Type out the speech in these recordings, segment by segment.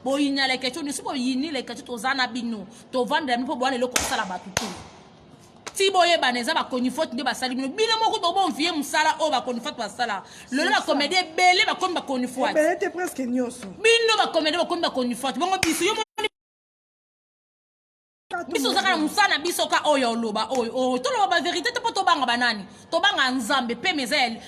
boyina les questions, ne sont pas yini les questions aux anabino, to vendre pour boire le comme ça la batutu. Si boye baneza ba koni faute de ba sali bino moko to bon vie musala o ba koni faute ba sala. Le la comédie belé ba comme ba koni faute. Ben était presque nyoso. Bino ba comédie ba comme ba koni faute. Bongo biso yo biso zaka musana biso ka oyo loba oyo to loba vérité to poto banga banani to banga nzambe pe mezel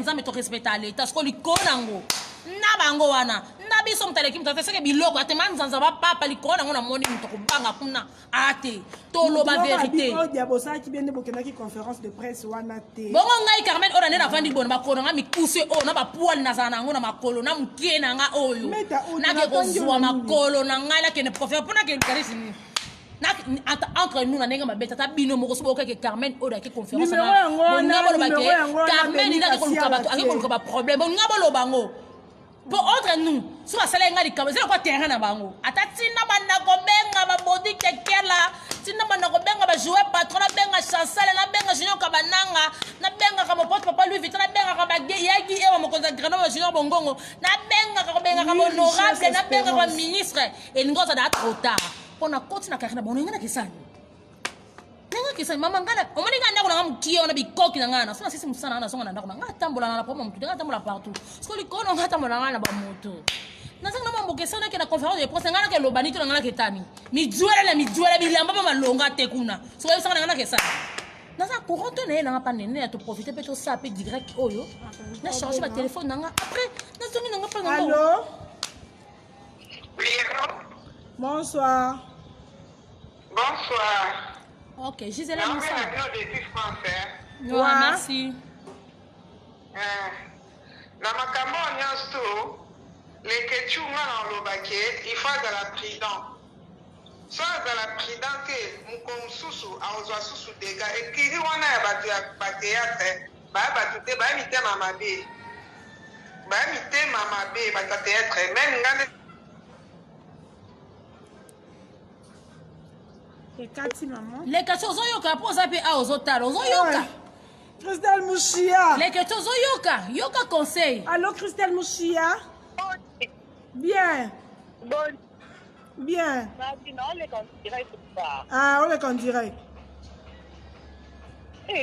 nzambe to respecter l'état sko likonango na bango wana na biso mtaleki mtata seke biloko ate manzanza ba papa likona ngona moni mto kubanga kuna ate to loba vérité o diabo sa ki bende bokena ki conférence de presse wana te bongo ngai Carmen ora ne na vandi bon makolo nga mikuse o na ba poil na zana ngona makolo na mkiena nga oyo na ke kozwa makolo na ngai la ke ne professeur pona ke karisini entre nous, on a bête à bino moko que Carmen ou qui conférence na Carmen il a qu'on problème on ngabolo bango pour entre nous soit sala ngali kaba c'est quoi terrain na bango atati na banda ko benga ba body kekela tina banda ko benga ba jouer patron na benga chancel na benga junior kabananga na benga ka pote papa lui vite na benga ka ba yagi e wa moko za grano ba junior bongongo na benga ka honorable na benga ka ministre et ngoza da trop tard on a continué à carrière bon ngana kisani nenga kisani mama ngana omoni ngana ko ngam kiyo na bikoki na ngana sona sisi musana na songa na ndako ngata tambola na pomo mtu ngata tambola partout sko likono ngata tambola ngana ba moto nasa ngama mboke sana ke na conférence de presse ngana ke lobani to ngana ke tani mi juela bilamba ba malonga te kuna so yesa ngana ke sana nasa courant to na nga pa nene ya to profiter pe to sape direct oyo na charger ba téléphone nga après na toni nga pa nga allô bonsoir. Bonsoir. Ok, Gisèle Moussa. Ouais, merci. Na makambo nyosto les questions na lobake il faut de la prudence. Soit de la prudence que mon susu a ozwa susu dega et kiri wana ya batu ya théâtre ba batu te ba mité mama be. Ba mité mama be ba théâtre même ngane les questions zoyoka posa pe a ozotala ozoyoka Christelle Mouchia les questions yoka conseil allô Christelle Mouchia bien bien ah on est en direct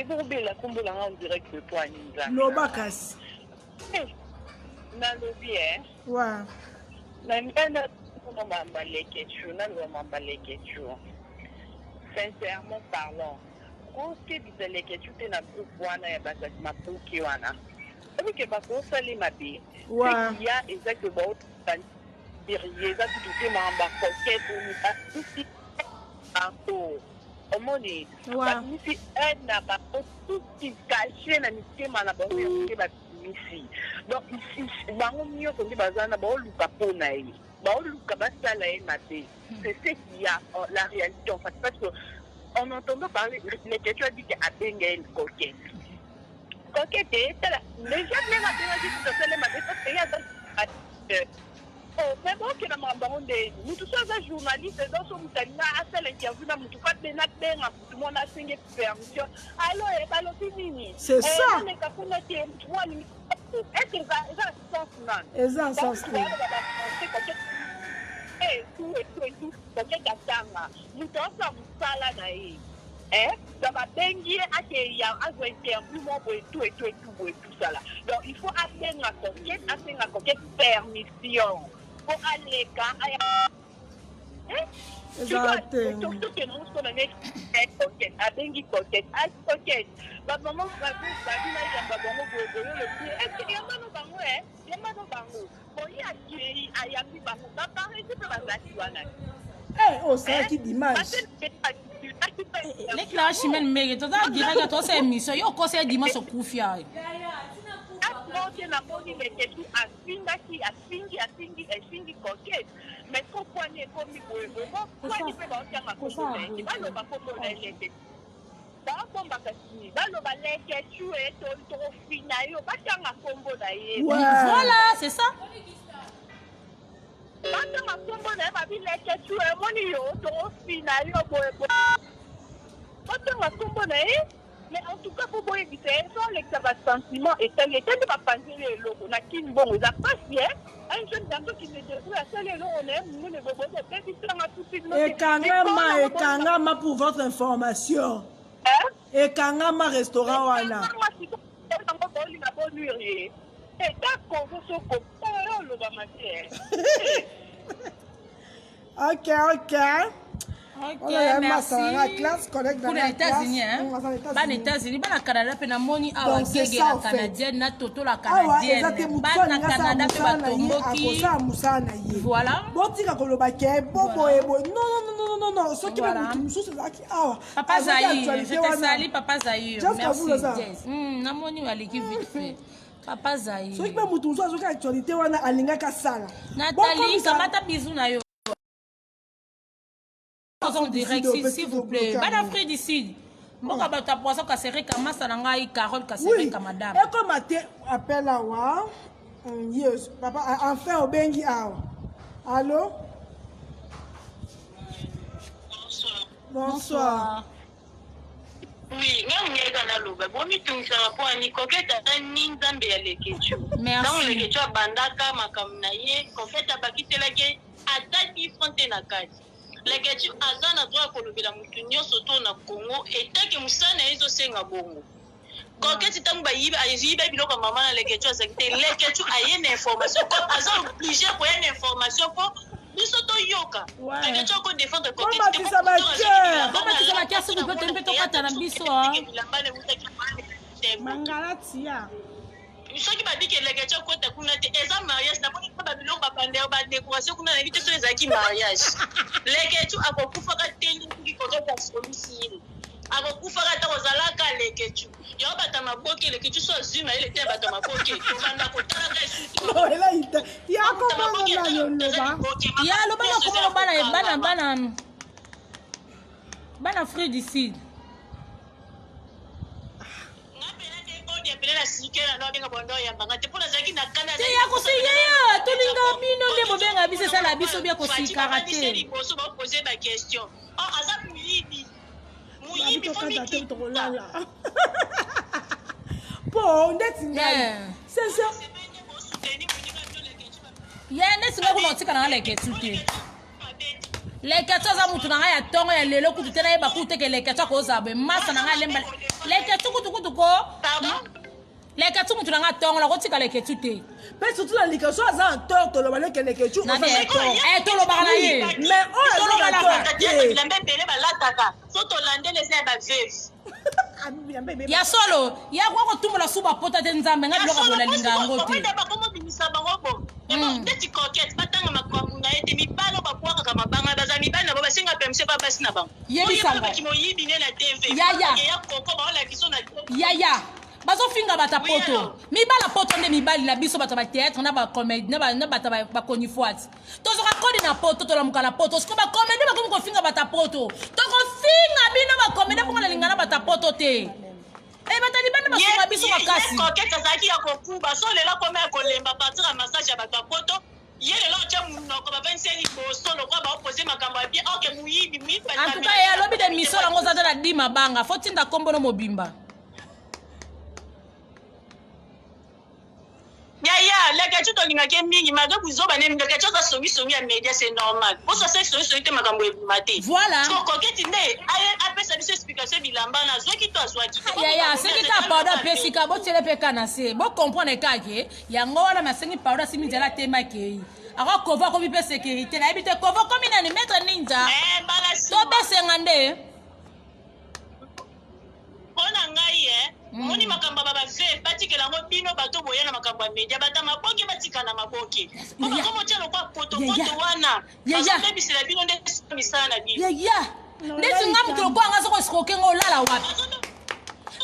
vous la combo en direct de toi Lobakas na lobby ouais na ndana on m'a les questions sincèrement parlant, quand tu dis les questions, tu as un groupe ma bouquet wana. Et que pas qu'on s'allie ma vie. Il y a exactement derrière ça tout ma coquette ou ni pas omoni. Ni si elle n'a pas tout qui caché na ni ma na ba ici. Donc ici, bango mieux qu'on dit bazana ba luka pona yi. C'est ce qu'il y a, la réalité en fait. Parce qu'en entendant parler, les questions disent qu'il y a une coquette. Coquette, les gens même à dire que c'est les mais bon, que nous tous sommes journalistes, dans son moutarina, à celle interview, nous tous pas bien, tout le monde a signé permission. Alors, il y a fini. C'est ça. Est-ce que ça a un sens? Tout, katanga mutosa musala na ye ça va bengi ake ya azo interview mo tout ça là donc il faut atteindre coquette permission pour aller quand exactement tout que nous sommes coquette abengi coquette ba maman va na yamba bongo boyo le pied est-ce que yamba no bango bon il y a qui ayami bango ba par exemple bazaki wana oh ça qui dimanche les clash men mege to da direct to se émission yo ko se dimanche kufia que na boni les questions asingi coquette mais pourquoi ne comme boyo pourquoi ni pe ba otanga ko ba no ba ko na ele voilà c'est ça mais en tout cas, pour éviter, sans les sentiment et tel pas penser les locaux, n'a qu'une bonne, on a pas fier, un jeune garçon qui me débrouille à ça, on est, nous ne pouvons pas. Et Kangama pour votre information. Et Kangama restaurant wana. Ok, ok. Ok, merci. Classe, collègue dans pour la les États-Unis, hein. Ban États-Unis, ban Canada, pe na moni awa gege la canadienne, na toto la canadienne. Ban na Canada pe ba tomboki. Voilà. Botika koloba ke bobo ebo. Non. Ce qui va nous toucher c'est là qui awa. Papa Zahir, je te salue Papa Zahir. Merci. Na moni wali ki vite fait. Papa Zahir. Ce qui va nous toucher c'est actualité wana alinga ka sala. Nathalie, kamata bisou na yo. En direct, s'il vous plaît. Ban Afrique du Sud. Mboka bata poisson ka seré kamasa na ngai Carole ka seré ka madame. Et comme maté appelle awa. Yes, papa enfin au bengi awa. Allô? Bonsoir. Oui, même Yegana Loba, bon, tu me sens pas ni coquette à Ninzambe à l'équetu. Merci. Dans l'équetu à Bandaka, Makamnaye, coquette à Bakite la gay, à Tati Fontenakati. L'équetu à Zana droit Kolobela Moutunio, Soto na Congo, et Taki Moussana et Zosenga Bongo. Coquette est un baïb, à Yiba Biloko Maman, l'équetu à Zakite, l'équetu a une information, comme à Zan obligé pour une information pour. Bisoto yoka. Mais tu peux défendre coquette. Comment tu s'appelles? Si vous pouvez te faire un biso. Mangala tia. Ce qui m'a dit que les gars côté kuna te eza mariage na moni pas biloko ba pande ba décoration kuna na vite so ezaki mariage. Les gars akokufa ka teli ki kokota solution. Akokufa ka ta ozalaka les gars. Yo bata maboke les gars so zuma ile te bata maboke. Kanda kotala ka isu. Non, elle a été. Il y a comment on a le loba. Il y a le ban Afrique du Sud. Ya kosiya ya tolinga bino nde bobenga biso sala biso bia kosikara te. Bon, ndeti ngai. C'est ça. Ya nesi ngako notika na leketu te. Leketu za mutu na ya tongo ya lelo kutu tena yeba kuteke leketu ko zabe masa na ngai lemba. Leketu kutu ko. Leketu mutu na tongo la kotika leketu te. Mais surtout la liqueur soit en tort to lo balé que leketu. Na be to lo bana ye. Mais on to lo bana la mbele ba lataka. Soto lande les ba veuve. Ya solo, ya kwa kotumula suba pota te nzambe nga biloko bola linga ngo te. Ya. Bazo finga bata poto. Mibala poto nde mibali na biso bata ba théâtre na ba comédie na bata ba konifuati. Tozo ka kodi na poto to la mukala poto. Sko ba comédie ba ko finga bata poto. To ko finga bino ba comédie ko na linga na bata poto te. Bata ni bana ba finga biso makasi. Koketa zaki ya kokuba so lela ko me ko lemba partir à massage ya bata poto. Yele lo cha munoko ba penseli ko solo ko ba opposer makambo ya bien. OK muyibi mi pa. En tout cas ya lobi de misolo ngo za na dima banga. Fotinda kombo no mobimba. Les gars, tu as dit que malgré vous avez dit que tu as songi à média, c'est normal. Pour ça, c'est songi te makambo maté. Voilà. Parce que coquette né, après ça, explication bilamba na zo ki to azwa ki. Ya, c'est qui ka pardon pesika bo tele pe kana se. Bo comprendre ka ke, ya ngona masengi pardon simi jela tema ke. Ako kova ko bi pe sécurité na ebite kova comme ina ni maître ninja. Balasi. To be sengande. Ona ngai moni makamba baba fe batikela ngo bino bato boyana makamba media bata maboke batikana maboke koma komo tshelo kwa poto wana bazo bisela bino nde misana bino ya ndesi ngam to kwa ngaso ko skoke ngo lala wapi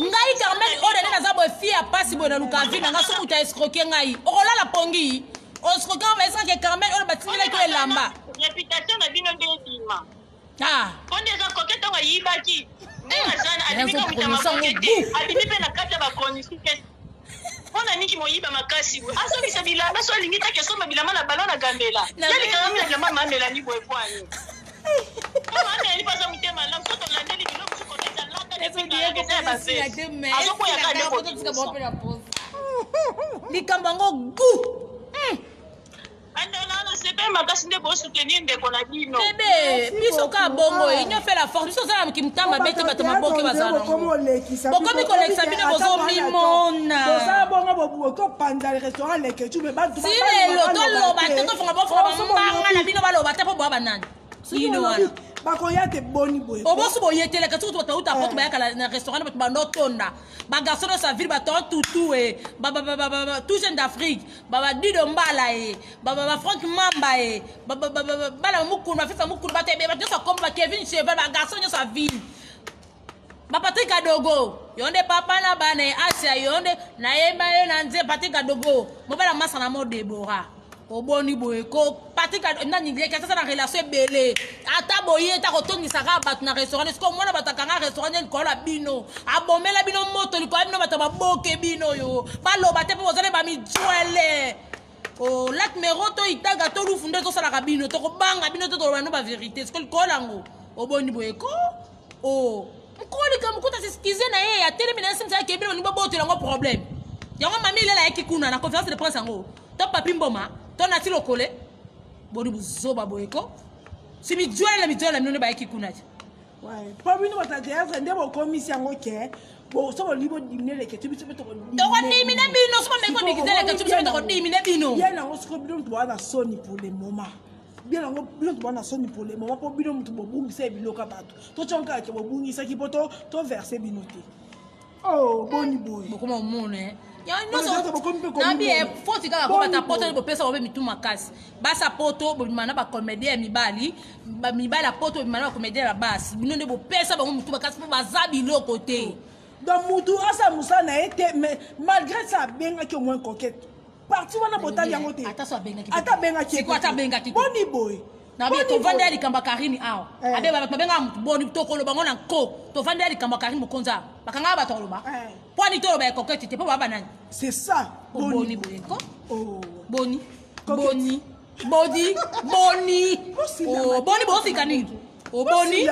ngai Carmen ode na zabo fia pasi bona luka vina ngaso kuta escroquer ngai o lala pongi o skoka va esa ke Carmen ode batimela ko elamba réputation na bino nde dima onde za koketa wa yibaki alimi na kata ba konifike ona niki moyiba makasi aso bisa bilamba so lingita ke soma bilamba na balona gambela yali kama mina mama mamela ni boy kwani mama ni pasa mutema la mtoto la ndeli biloko suko teta lata eso diego aso ko ya kade ko likambango gu Bébé, biso ka bongo, il n'y fait la force. Biso ça qui m'tamba bête bato maboke bazana. Boko mi koleksa bino bozo mimona. Ça bongo bobo ko panda le restaurant les ketchup mais ba Si le loto lo batte to fonga bofo bamba na bino ba lo batte po bo banani. Sino wana. Bakoya te boni boy. Oboso boyetele ka tutu to uta porte ba ya na restaurant ba bando tonda. Ba garçon dans sa ville ba ton tutu e. Ba tout jeune d'Afrique. Ba Dido Mbala e. Ba Franck Mamba e. Ba la mukuru ba fesa mukuru ba te ba to comme ba Kevin Cheval ba garçon dans sa ville. Ba Patrick Adogo. Yonde papa na bane Asia yonde na yemba yo na nze Patrick Adogo. Mo ba la masa na mo Deborah. Oboni boyeko Patrick nani ngeke ça na relation belé ata boye ta kotongisa ka bat na restaurant est-ce que mona batakanga restaurant ni kola bino abomela bino moto liko bino bataba boke bino yo baloba te po bozale ba mitwele oh lat meroto itaga to lufunde to sala ka bino to ko banga bino to bano ba vérité est-ce que kola ngo oboni boyeko oh nkoli kam kuta s'excuser na ye ya tele mina simsa ke bino ni boboto ngo problème yango mami lela ekikuna na conférence de presse ngo to papi mboma ton a-t-il au collet? Boni buzoba boyeko. Si mi duel la mino ba ekikuna. Ouais, pas bino bataja ndé bo komisi yango ke. Bo so bo libo dimine le ketchup so beto ko. To ko dimine bino so me ko dikite le ketchup so beto ko dimine bino. Bien nango so bino to na soni pour le moment. Bien nango bino to na soni pour le moment po bino mutu bo bungisa bino ka bato. To chonka ke bo bungisa ki poto to verser bino te. Oh, boni boy. Boko mo mone. Ya no so na bi e foti ka ko bata poto bo pesa bo be mituma kasi. Basa poto bo mana ba comédien mibali, ba mibali a poto mana ba comédien la base. Bino ne bo pesa ba mituma kasi po bazabi lo côté. Donc mutu asa musa na été mais malgré ça benga ki au moins coquette. Parti wana botali yango te. Ata so benga ki. Ata benga ki. Ko ata benga ki. Boni boy. Na bi to vanda li kamba karini aw. Abe ba benga boni to ko lo bango na ko. To vanda li kamba karini mokonza. Bakanga ba to lo ba. Poni to lo ba coquette te po ba banani. C'est ça. Boni boyeko. Oh. Boni. Boni. Body. Boni. Oh, boni bosi kanini. Oh boni.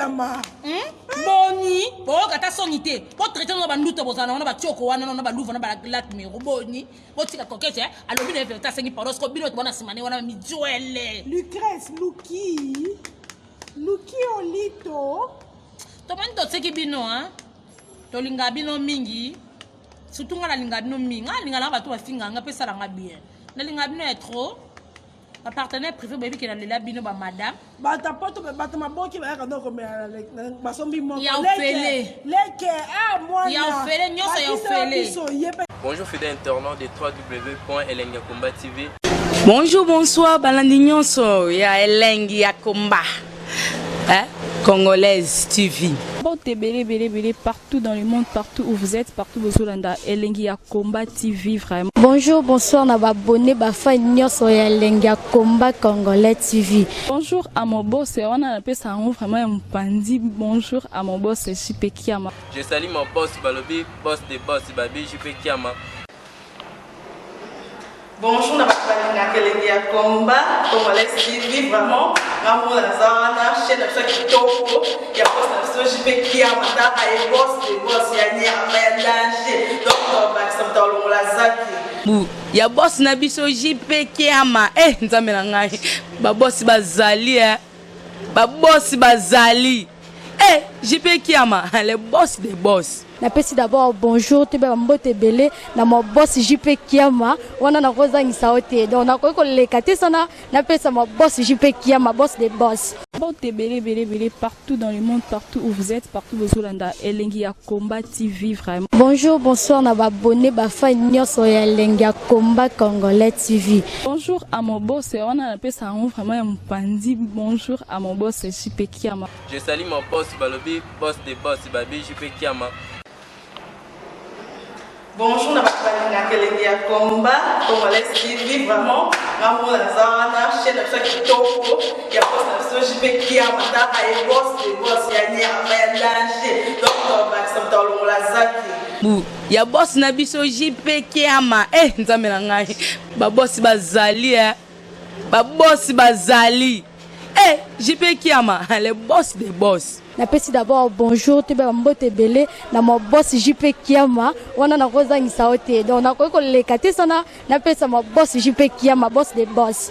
Boni. Bo kata sonité. Po traiter no ba nduto bozana na ba tioko wana no ba luva na ba lat me boni. Bo tika coquette alo bino e ta sengi paros ko bino bona simane wana mi joele. Lucrèce, Luki Olito. To man to tseki bino hein. To linga bino mingi. Surtout nga linga bino mingi. Nga linga na ba to bafinga nga pesa la nga bien. Na linga bino est trop. Ma partenaire préféré baby qui est dans le bino ba madame. Bata poto bata maboki ba kando ko ba sombi mo. Ya ofele. Leke moi. Ya ofele nyoso ya ofele. Bonjour fidèles internautes de www.elengiakomba TV. Bonjour, bonsoir, balandi nyonso ya Elengi ya Komba. Congolaise TV. Belé partout dans le monde, partout où vous êtes, partout où vous êtes, Elengi ya Komba TV vraiment. Bonjour, bonsoir, na ba abonné ba fan nyonso ya Elengi ya Komba Congolais TV. Bonjour à mon boss, on a appelé ça vraiment un pandi. Bonjour à mon boss, JP Kiama. Je salue mon boss Balobi, boss des boss Babi, JP Kiama. Bonjour, na ba Elengi ya Komba Congolais TV vraiment. Ngamo na zana chaîne ça qui toko ya boss na JP Kiama ta ay boss des boss ya ni ya danger. Donc ba ça tolo la zaki. Ya boss na biso JP Kiama nzambe na ngai ba boss bazali ba boss bazali JP Kiama le boss des boss. Napesi d'abord bonjour te ba mbote belé na mo boss JP Kiama wana na kozangisa ote donc na ko lekate sana napesa mo boss JP Kiama boss des boss. Belé partout dans le monde, partout où vous êtes, partout où vous êtes, Elengi ya Komba TV vraiment. Bonjour, bonsoir, na ba abonné ba fan nyonso ya Elengi ya Komba Congolais TV. Bonjour à mon boss, on a appelé ça vraiment un pandi. Bonjour à mon boss JP Kiama. Je salue mon boss Balobi, boss des boss Babi, JP Kiama. Bonjour, na ba Elengi ya Komba Congolais TV vraiment. Ngamo na zana chaîne ça qui toko ya boss na JP Kiama ta ay boss des boss ya ni ya danger. Donc ba ça tolo la zaki. Ya boss na biso JP Kiama nzambe na ngai ba boss bazali ba boss bazali JP Kiama le boss des boss. Napesi d'abord bonjour te ba mbote belé na mo boss JP Kiama wana na kozangisa ote donc na ko lekate sana napesa mo boss JP Kiama boss des boss.